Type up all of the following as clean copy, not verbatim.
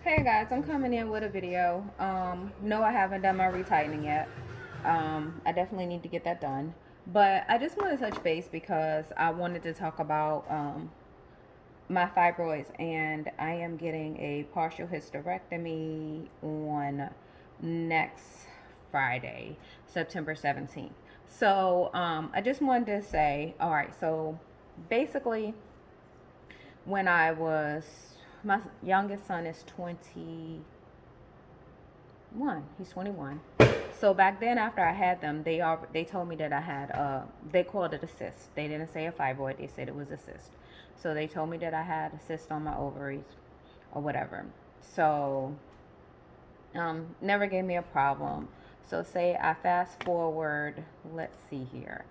Hey guys, I'm coming in with a video. No, I haven't done my retightening yet. I definitely need to get that done. But I just want to touch base because I wanted to talk about my fibroids, and I am getting a partial hysterectomy on next Friday, September 17th. So I just wanted to say, all right, so basically, when I was, my youngest son is 21. He's 21. So back then, after I had them, they told me that I had they called it a cyst. They didn't say a fibroid. They said it was a cyst. So they told me that I had a cyst on my ovaries or whatever. So never gave me a problem. So say I fast forward. Let's see here.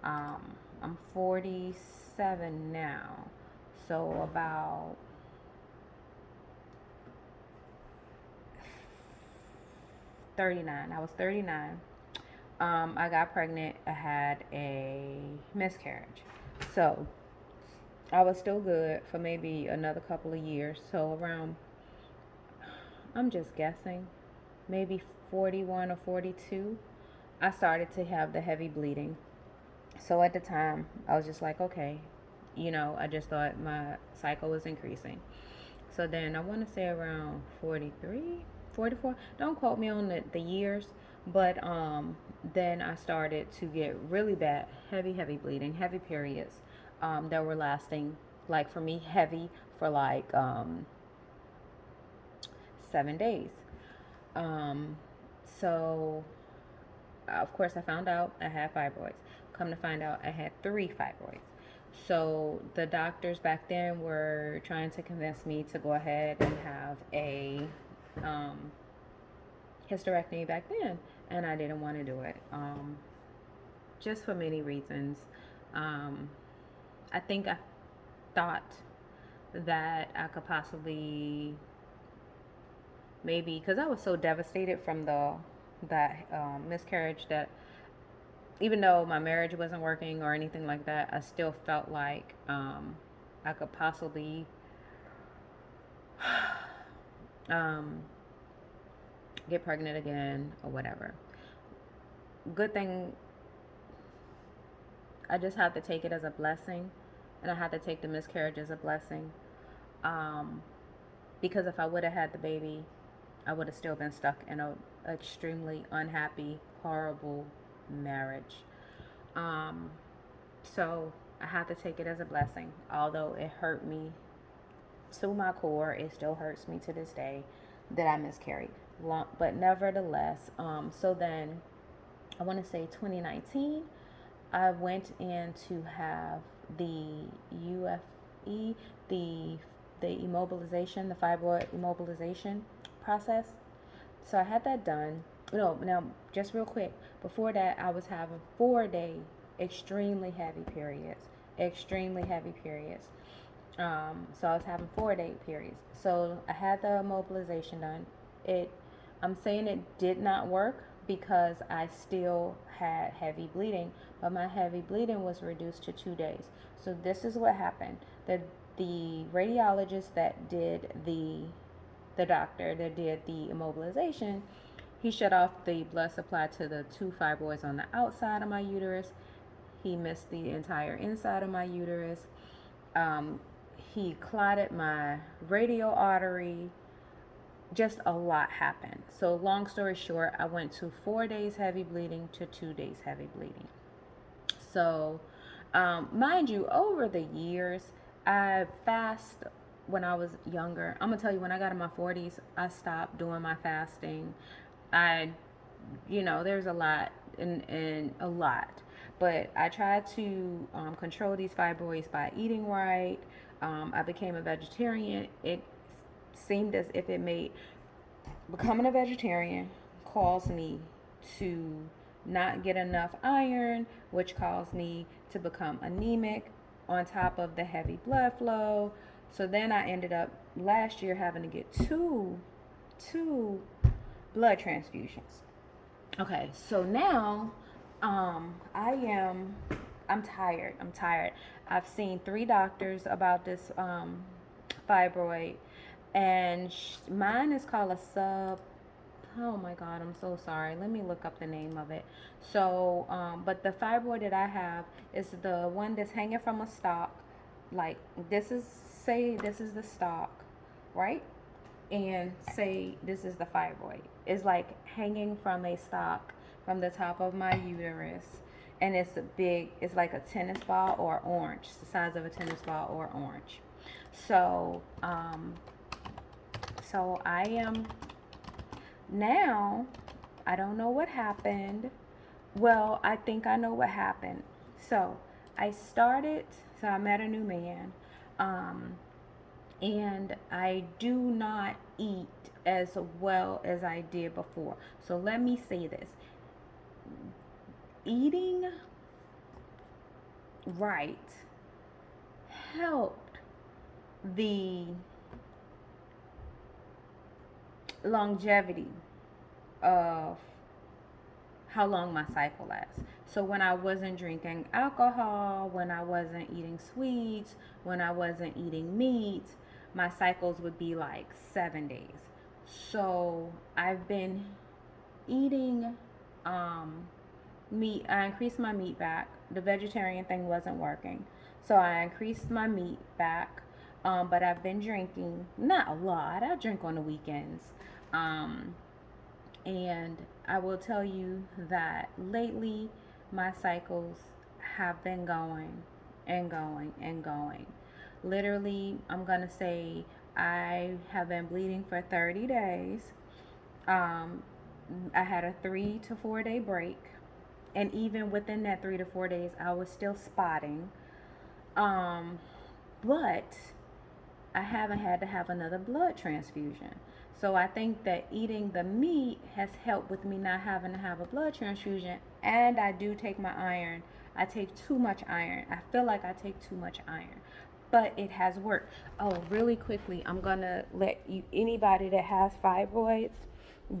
I'm 47 now. So about 39. I was 39. I got pregnant. I had a miscarriage. So I was still good for maybe another couple of years. So around, I'm just guessing, maybe 41 or 42, I started to have the heavy bleeding. So at the time, I was just like, okay, I just thought my cycle was increasing. So then I want to say around 43, 44. Don't quote me on the years, but then I started to get really bad, heavy bleeding, heavy periods that were lasting, like for me, heavy for like 7 days. Um, so of course, I found out I had fibroids. Come to find out, I had 3 fibroids. So the doctors back then were trying to convince me to go ahead and have a um, hysterectomy back then, and I didn't want to do it, just for many reasons. Um, I think I thought that I could possibly, maybe, because I was so devastated from that miscarriage, that even though my marriage wasn't working or anything like that, I still felt like I could possibly um, get pregnant again or whatever. Good thing, I just had to take it as a blessing, and I had to take the miscarriage as a blessing, um, because if I would have had the baby, I would have still been stuck in a extremely unhappy, horrible marriage. Um, so I had to take it as a blessing, although it hurt me to my core. It still hurts me to this day that I miscarried. But nevertheless, so then I want to say 2019, I went in to have the UFE, the immobilization, the fibroid immobilization process. So I had that done. No, now just real quick. Before that, I was having 4 day extremely heavy periods. Extremely heavy periods. So I was having 4 day periods. So I had the mobilization done. It, I'm saying it did not work because I still had heavy bleeding, but my heavy bleeding was reduced to 2 days. So this is what happened. The radiologist that did the doctor that did the immobilization, he shut off the blood supply to the 2 fibroids on the outside of my uterus. He missed the entire inside of my uterus. Um, he clotted my radial artery. Just a lot happened. So, long story short, I went to 4 days heavy bleeding to 2 days heavy bleeding. So, mind you, over the years, I fast when I was younger. I'm gonna tell you, when I got in my 40s, I stopped doing my fasting. I, there's a lot and a lot, but I tried to control these fibroids by eating right. I became a vegetarian. It seemed as if it made becoming a vegetarian caused me to not get enough iron, which caused me to become anemic on top of the heavy blood flow. So then I ended up last year having to get two blood transfusions. Okay, so now I am I'm tired. I've seen 3 doctors about this fibroid, And mine is called a sub. Oh my God, I'm so sorry. Let me look up the name of it. So, but the fibroid that I have is the one that's hanging from a stalk. Like this is, say this is the stalk, right? And say this is the fibroid. It's like hanging from a stalk from the top of my uterus. And it's a big, it's like a tennis ball or orange, the size of a tennis ball or orange. So, so I am now, I don't know what happened. Well, I think I know what happened. So I started, so I met a new man, um, and I do not eat as well as I did before. So let me say this: eating right helped the longevity of how long my cycle lasts. So when I wasn't drinking alcohol, when I wasn't eating sweets, when I wasn't eating meat, my cycles would be like 7 days. So I've been eating meat. I increased my meat back. The vegetarian thing wasn't working. So I increased my meat back. But I've been drinking, not a lot. I drink on the weekends. Um, and I will tell you that lately my cycles have been going and going and going. Literally, I'm going to say I have been bleeding for 30 days. Um, I had a 3 to 4 day break. And even within that 3 to 4 days, I was still spotting. Um, but I haven't had to have another blood transfusion. So I think that eating the meat has helped with me not having to have a blood transfusion. And I do take my iron. I take too much iron. I feel like I take too much iron. But it has worked. Oh, really quickly, I'm going to let you, anybody that has fibroids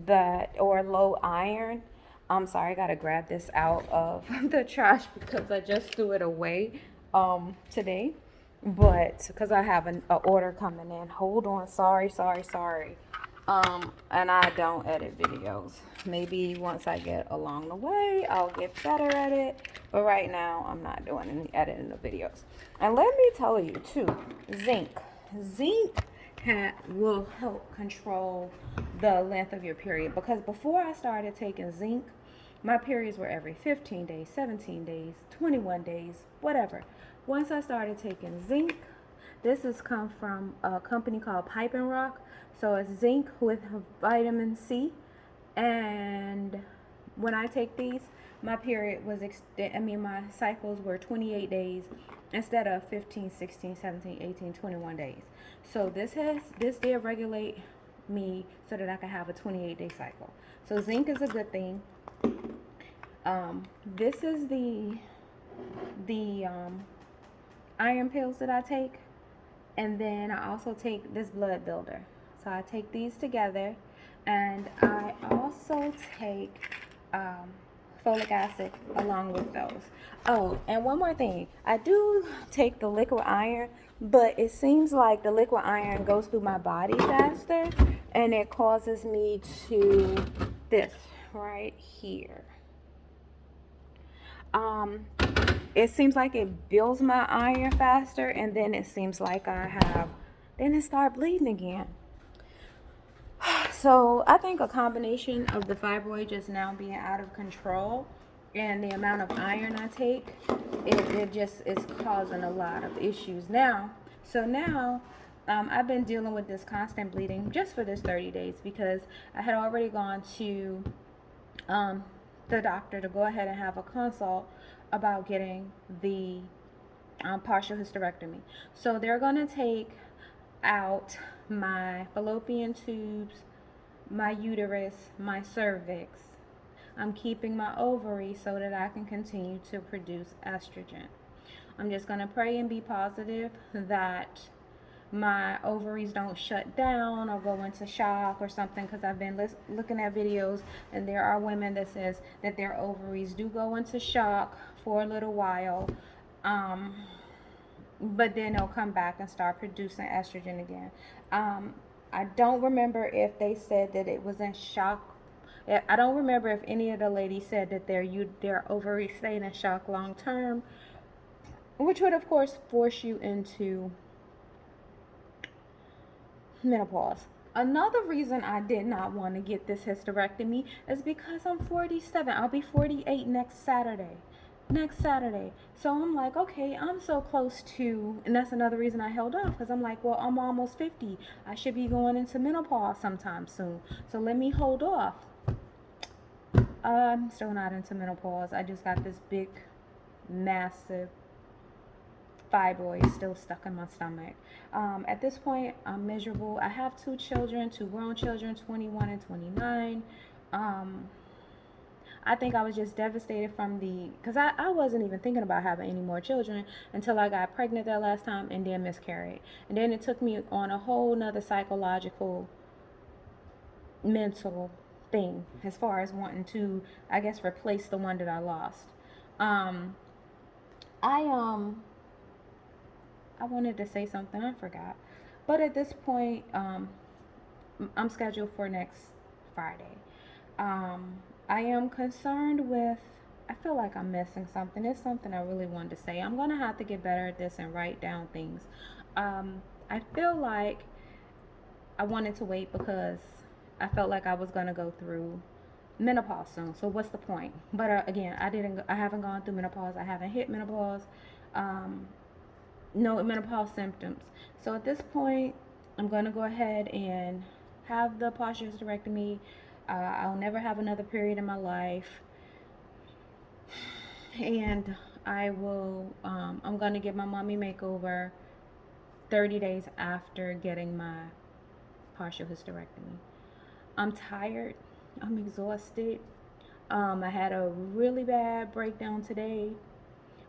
that or low iron, I'm sorry, I got to grab this out of the trash because I just threw it away today. But because I have a order coming in. Hold on. Sorry. And I don't edit videos. Maybe once I get along the way, I'll get better at it. But right now, I'm not doing any editing of videos. And let me tell you too, zinc. Zinc will help control the length of your period. Because before I started taking zinc, my periods were every 15 days, 17 days, 21 days, whatever. Once I started taking zinc, this has come from a company called Pipe and Rock. So it's zinc with vitamin C. And when I take these, my period was my cycles were 28 days instead of 15, 16, 17, 18, 21 days. So this did regulate me so that I can have a 28-day cycle. So zinc is a good thing. This is the iron pills that I take, and then I also take this blood builder. So I take these together, and I also take folic acid along with those. Oh, and one more thing, I do take the liquid iron, but it seems like the liquid iron goes through my body faster, and it causes me to this right here. It seems like it builds my iron faster, and then it seems like then it start bleeding again. So I think a combination of the fibroid just now being out of control and the amount of iron I take, it just is causing a lot of issues now. So now I've been dealing with this constant bleeding just for this 30 days because I had already gone to the doctor to go ahead and have a consult about getting the partial hysterectomy. So they're going to take out my fallopian tubes, my uterus, my cervix. I'm keeping my ovaries so that I can continue to produce estrogen. I'm just going to pray and be positive that my ovaries don't shut down or go into shock or something, because I've been looking at videos and there are women that says that their ovaries do go into shock for a little while, but then they'll come back and start producing estrogen again. I don't remember if they said that it was in shock. I don't remember if any of the ladies said that their ovaries stayed in shock long term, which would of course force you into menopause. Another reason I did not want to get this hysterectomy is because I'm 47. I'll be 48 next Saturday. Next Saturday. So I'm like, okay, I'm so close to, and that's another reason I held off, because I'm like, well, I'm almost 50. I should be going into menopause sometime soon. So let me hold off. I'm still not into menopause. I just got this big, massive fibroids still stuck in my stomach. At this point, I'm miserable. I have two children, two grown children, 21 and 29. I think I was just devastated because I wasn't even thinking about having any more children until I got pregnant that last time and then miscarried. And then it took me on a whole nother psychological, mental thing as far as wanting to, I guess, replace the one that I lost. I wanted to say something, I forgot. But at this point, I'm scheduled for next Friday. I am concerned with, I feel like I'm missing something. It's something I really wanted to say. I'm going to have to get better at this and write down things. I feel like I wanted to wait because I felt like I was going to go through menopause soon. So what's the point? But again, I haven't gone through menopause. I haven't hit menopause. No menopause symptoms. So at this point, I'm going to go ahead and have the partial hysterectomy. I'll never have another period in my life. And I'm going to get my mommy makeover 30 days after getting my partial hysterectomy. I'm tired. I'm exhausted. I had a really bad breakdown today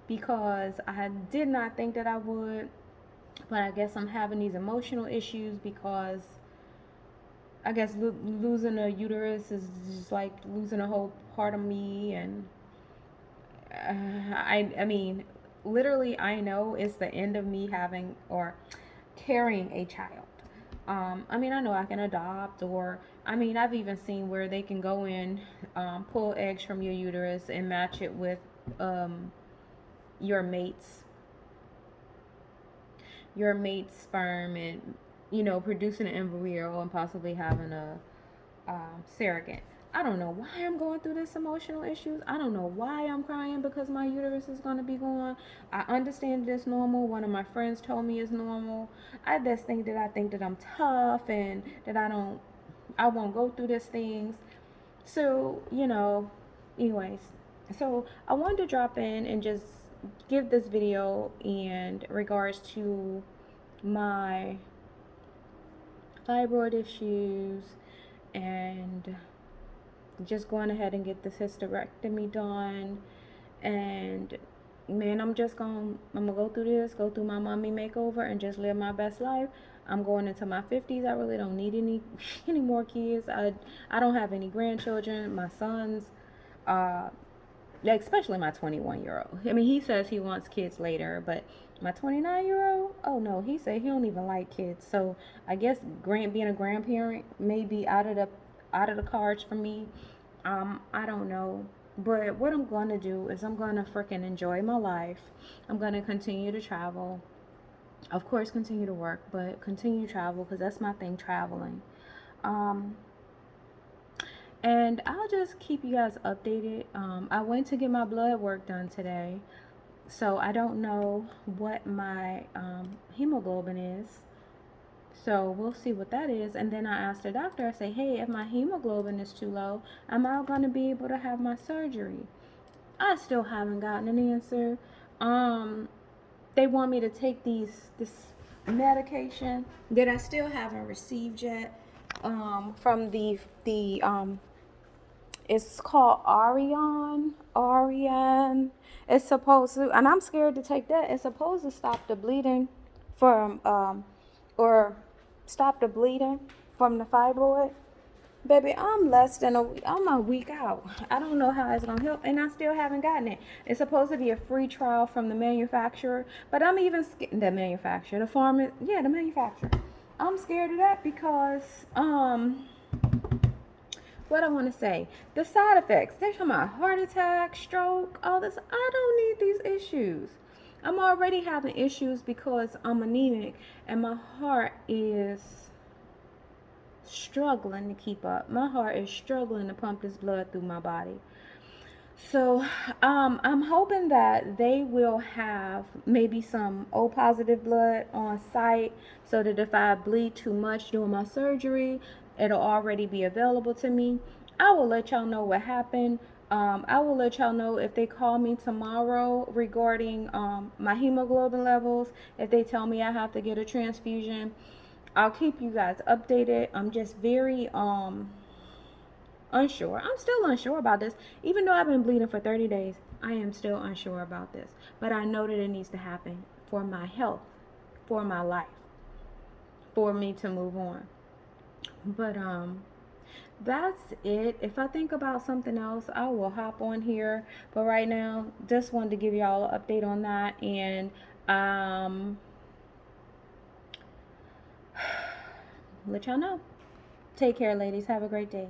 because I did not think that I would, but I guess I'm having these emotional issues because I guess losing a uterus is just like losing a whole part of me, and I mean, literally, I know it's the end of me having or carrying a child. I mean, I know I can adopt, or I mean, I've even seen where they can go in, pull eggs from your uterus and match it with your mate's sperm, and producing an embryo and possibly having a surrogate. I don't know why I'm going through this emotional issues. I don't know why I'm crying because my uterus is going to be gone. I understand it's normal. One of my friends told me it's normal. I just think that I'm tough and that I won't go through these things. So, anyways. So I wanted to drop in and just give this video in regards to my fibroid issues and just going ahead and get this hysterectomy done. And man, I'm gonna go through this, go through my mommy makeover, and just live my best life. I'm going into my 50s. I really don't need any more kids. I don't have any grandchildren. My sons, especially my 21-year-old. I mean, he says he wants kids later, but my 29-year-old, oh no, he said he don't even like kids. So I guess being a grandparent may be out of the cards for me. I don't know. But what I'm going to do is I'm going to freaking enjoy my life. I'm going to continue to travel. Of course, continue to work, but continue to travel because that's my thing, traveling. And I'll just keep you guys updated. I went to get my blood work done today. So I don't know what my hemoglobin is. So we'll see what that is. And then I asked the doctor, I say, hey, if my hemoglobin is too low, am I going to be able to have my surgery? I still haven't gotten an answer. They want me to take this medication that I still haven't received yet. From the it's called Ariane. It's supposed to, and I'm scared to take that. It's supposed to stop the bleeding or stop the bleeding from the fibroid. Baby, I'm a week out. I don't know how it's gonna help, and I still haven't gotten it. It's supposed to be a free trial from the manufacturer, but I'm even the manufacturer. I'm scared of that because what I want to say, the side effects. They're talking about heart attack, stroke, all this. I don't need these issues. I'm already having issues because I'm anemic and my heart is struggling to keep up. My heart is struggling to pump this blood through my body. So I'm hoping that they will have maybe some O positive blood on site so that if I bleed too much during my surgery, it'll already be available to me. I will let y'all know what happened. I will let y'all know if they call me tomorrow regarding my hemoglobin levels. If they tell me I have to get a transfusion, I'll keep you guys updated. I'm just very unsure. I'm still unsure about this. Even though I've been bleeding for 30 days, I am still unsure about this. But I know that it needs to happen for my health, for my life, for me to move on. But that's it. If I think about something else, I will hop on here. But right now, just wanted to give y'all an update on that and let y'all know. Take care, ladies. Have a great day.